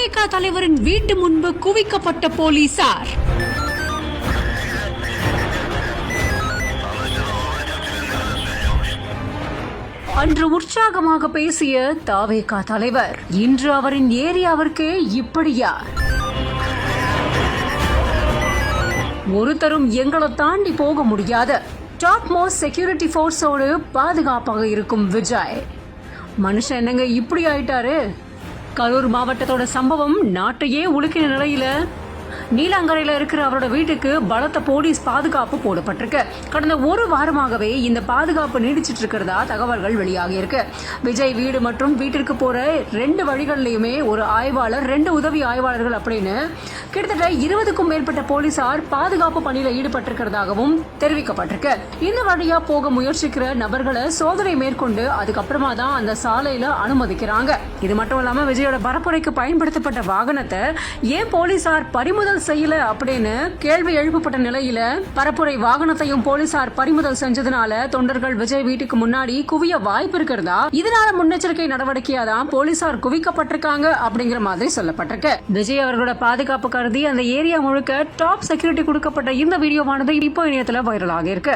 தாவேகா தலைவரின் வீட்டு முன்பு குவிக்கப்பட்ட போலீசார். அன்று உற்சாகமாக பேசிய தாவேகா தலைவர் இன்று அவரின் ஏரியாவிற்கு இப்படியா? ஒருத்தரும் எங்களை தாண்டி போக முடியாது. டாப் மோஸ்ட் செக்யூரிட்டி போர்ஸோடு பாதுகாப்பாக இருக்கும் விஜய். மனுஷன் என்னங்க இப்படி ஆயிட்டாரு? கரூர் மாவட்டத்தோட சம்பவம் நாட்டையே உலுக்கின நிலையில நீலாங்கரையில இருக்கிற அவரோட வீட்டுக்கு பலத்த போலீஸ் பாதுகாப்பு போடப்பட்டிருக்கு. கடந்த ஒரு வாரமாகவே இந்த பாதுகாப்பு நீடிச்சிட்டு இருக்கிறதா தகவல்கள் வெளியாகி இருக்கு. விஜய் வீடு மற்றும் வீட்டிற்கு போற 2 வழிகளிலுமே ஒரு ஆய்வாளர், 2 உதவி ஆய்வாளர்கள் அப்படின்னு கிட்டத்தட்ட 20க்கும் மேற்பட்ட போலீசார் பாதுகாப்பு பணியில ஈடுபட்டிருக்கிறதாகவும் தெரிவிக்கப்பட்டிருக்கு. இந்த வழியா போக முயற்சிக்கிற நபர்களை சோதனை மேற்கொண்டு அதுக்கப்புறமா தான் அந்த சாலையில அனுமதிக்கிறாங்க. இது மட்டும் இல்லாம விஜயோட பரப்புரைக்கு பயன்படுத்தப்பட்ட வாகனத்தை ஏன் போலீசார் பறிமுதல் செய்யல அப்படின்னு கேள்வி எழுப்பப்பட்ட நிலையில பரப்புரை வாகனத்தையும் போலீசார் பறிமுதல் செஞ்சதுனால தொண்டர்கள் விஜய் வீட்டுக்கு முன்னாடி குவிய வாய்ப்பு இருக்கிறதா, இதனால முன்னெச்சரிக்கை நடவடிக்கையா தான் போலீசார் குவிக்கப்பட்டிருக்காங்க அப்படிங்கிற மாதிரி சொல்லப்பட்டிருக்கு. விஜய் அவர்களோட பாதுகாப்பு கருதி அந்த ஏரியா முழுக்க டாப் செக்யூரிட்டி கொடுக்கப்பட்ட இந்த வீடியோவானது இப்போ இணையத்துல வைரலாக இருக்கு.